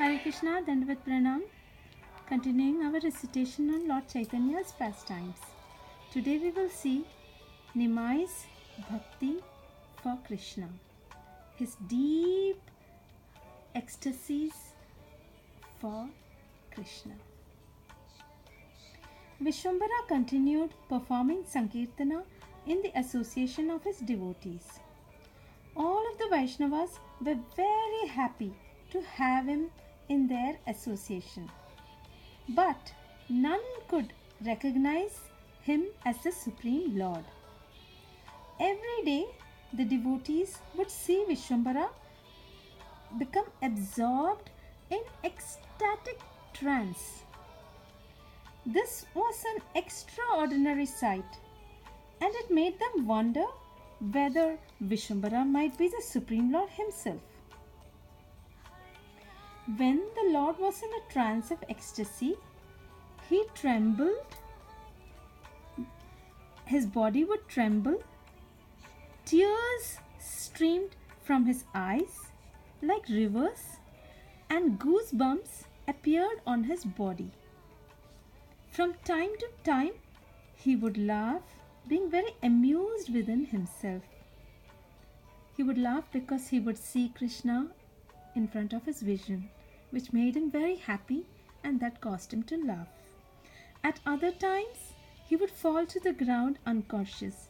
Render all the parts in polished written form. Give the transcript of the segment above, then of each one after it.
Hare Krishna, Dandavat Pranam. Continuing our recitation on Lord Caitanya'S Pastimes. Today we will see Nimai's Bhakti for Krishna, his deep ecstasies for Krishna. Vishwambara continued performing Sankirtana in the association of his devotees. All of the Vaishnavas were very happy to have him in their association, but none could recognize him as the Supreme Lord. Every day the devotees would see Vishwambara become absorbed in ecstatic trance. This was an extraordinary sight, and it made them wonder whether Vishwambara might be the Supreme Lord himself. When the Lord was in a trance of ecstasy, he trembled, his body would tremble, tears streamed from his eyes like rivers, and goosebumps appeared on his body. From time to time, he would laugh, being very amused within himself. He would laugh because he would see Krishna in front of his vision, which made him very happy, and that caused him to laugh. At other times, he would fall to the ground unconscious.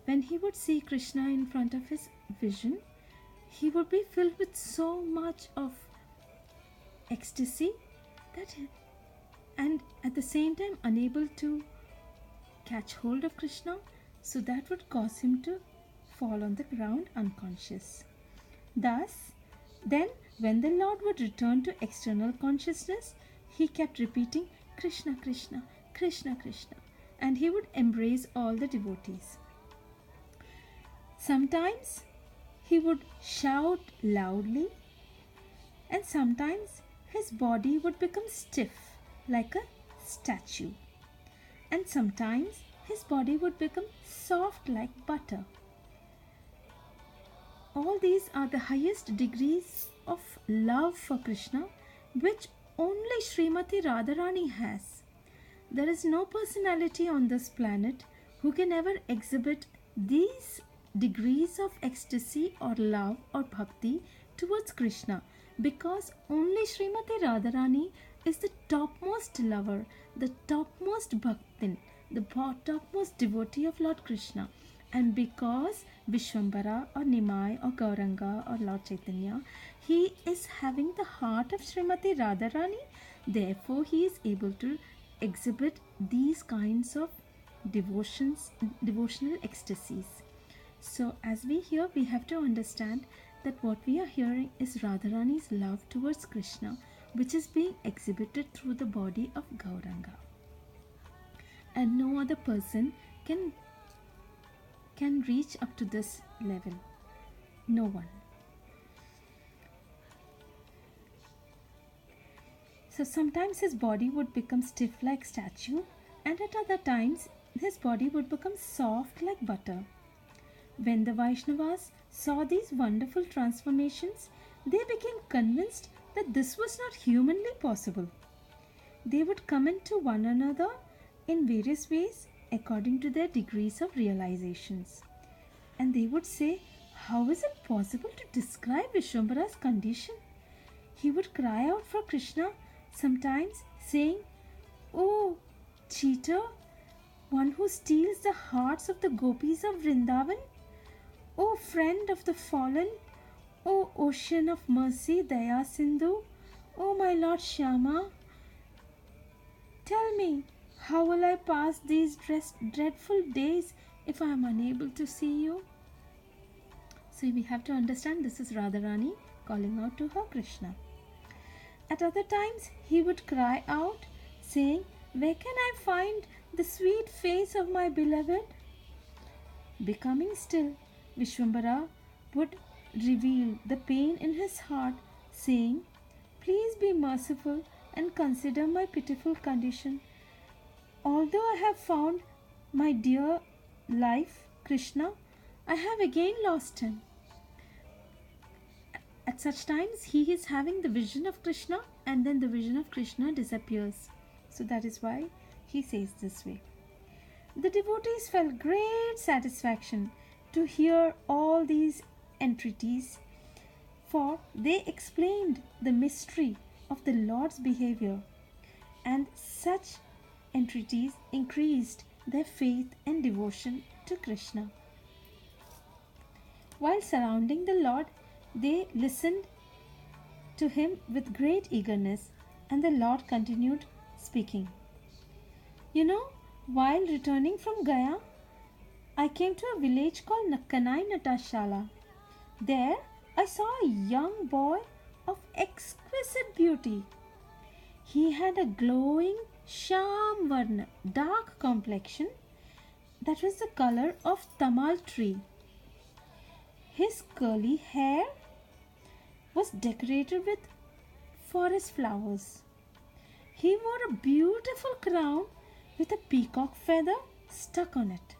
When he would see Krishna in front of his vision, he would be filled with so much of ecstasy and at the same time unable to catch hold of Krishna, so that would cause him to fall on the ground unconscious. Thus, then when the Lord would return to external consciousness, he kept repeating Krishna, Krishna, Krishna, Krishna, and he would embrace all the devotees. Sometimes he would shout loudly, and sometimes his body would become stiff like a statue, and sometimes his body would become soft like butter. All these are the highest degrees of love for Krishna, which only Srimati Radharani has. There is no personality on this planet who can ever exhibit these degrees of ecstasy or love or bhakti towards Krishna, because only Srimati Radharani is the topmost lover, the topmost bhaktin, the topmost devotee of Lord Krishna. And because Vishwambara or Nimai or Gauranga or Lord Chaitanya, he is having the heart of Srimati Radharani, therefore he is able to exhibit these kinds of devotional ecstasies. So as we hear, we have to understand that what we are hearing is Radharani's love towards Krishna, which is being exhibited through the body of Gauranga. And no other person can reach up to this level. No one. So sometimes his body would become stiff like statue, and at other times his body would become soft like butter. When the Vaishnavas saw these wonderful transformations, they became convinced that this was not humanly possible. They would comment to one another in various ways according to their degrees of realizations. And they would say, how is it possible to describe Vishwambara's condition? He would cry out for Krishna, sometimes saying, "Oh, cheater, one who steals the hearts of the gopis of Vrindavan. Oh, friend of the fallen. Oh, ocean of mercy, Daya Sindhu. Oh, my Lord Shyama. Tell me, how will I pass these dreadful days if I am unable to see you?" So we have to understand this is Radharani calling out to her Krishna. At other times, he would cry out, saying, "Where can I find the sweet face of my beloved?" Becoming still, Vishwambara would reveal the pain in his heart, saying, "Please be merciful and consider my pitiful condition. Although I have found my dear life, Krishna, I have again lost him." At such times, he is having the vision of Krishna, and then the vision of Krishna disappears. So that is why he says this way. The devotees felt great satisfaction to hear all these entreaties, for they explained the mystery of the Lord's behavior, and such entreaties increased their faith and devotion to Krishna. While surrounding the Lord, they listened to him with great eagerness, and the Lord continued speaking. You know, while returning from Gaya, I came to a village called Caitanya'S. There, I saw a young boy of exquisite beauty. He had a glowing Shyam dark complexion that was the color of tamal tree. His curly hair was decorated with forest flowers. He wore a beautiful crown with a peacock feather stuck on it.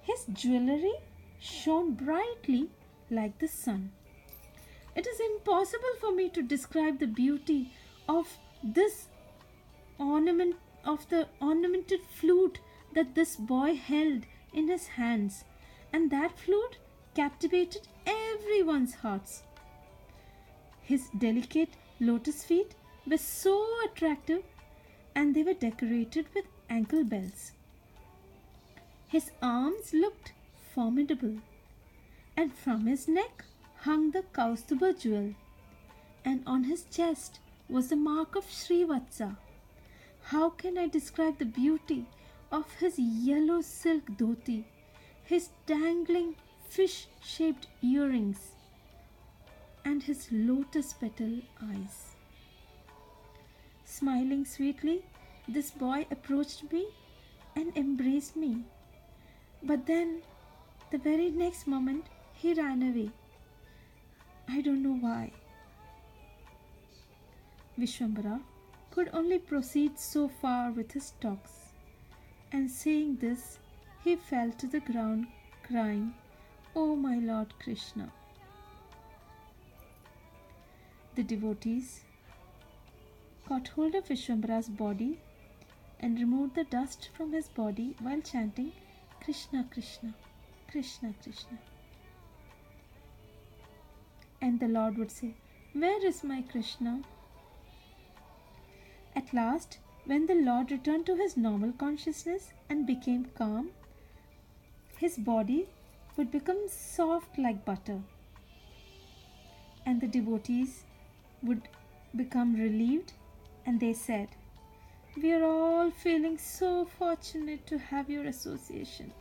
His jewelry shone brightly like the sun. It is impossible for me to describe the beauty of this the ornamented flute that this boy held in his hands, and that flute captivated everyone's hearts. His delicate lotus feet were so attractive, and they were decorated with ankle bells. His arms looked formidable, and from his neck hung the Kaustuba jewel, and on his chest was the mark of Srivatsa. How can I describe the beauty of his yellow silk dhoti, his dangling fish-shaped earrings, and his lotus petal eyes? Smiling sweetly, this boy approached me and embraced me. But then, the very next moment, he ran away. I don't know why. Vishwambara could only proceed so far with his talks, and saying this, he fell to the ground crying, "O my Lord Krishna." The devotees caught hold of Vishwambara's body and removed the dust from his body while chanting, "Krishna, Krishna, Krishna, Krishna." And the Lord would say, "Where is my Krishna?" At last, when the Lord returned to his normal consciousness and became calm, his body would become soft like butter, and the devotees would become relieved, and they said, "We are all feeling so fortunate to have your association.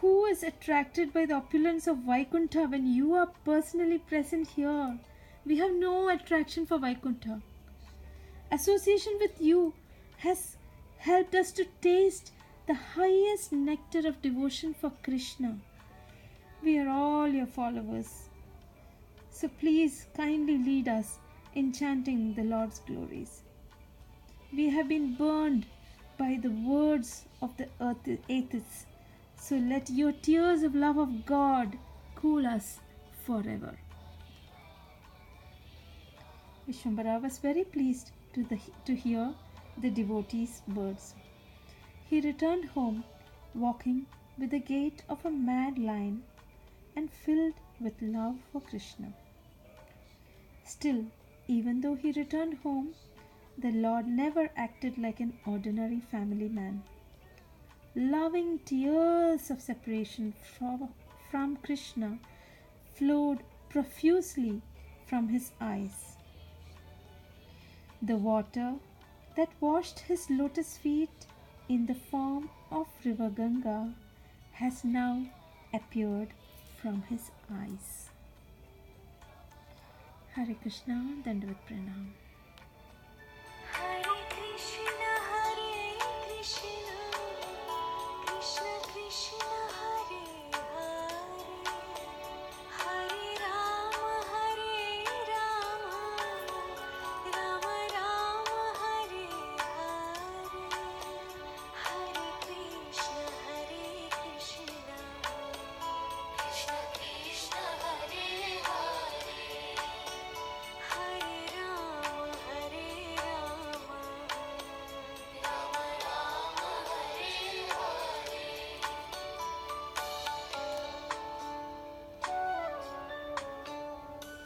Who is attracted by the opulence of Vaikuntha when you are personally present here? We have no attraction for Vaikuntha. Association with you has helped us to taste the highest nectar of devotion for Krishna. We are all your followers. So please kindly lead us in chanting the Lord's glories. We have been burned by the words of the atheists. So let your tears of love of God cool us forever." Vishwambara was very pleased to hear the devotees' words. He returned home, walking with the gait of a mad lion and filled with love for Krishna. Still, even though he returned home, the Lord never acted like an ordinary family man. Loving tears of separation from Krishna flowed profusely from his eyes. The water that washed his lotus feet in the form of river Ganga has now appeared from his eyes. Hare Krishna, Dandavat Pranam.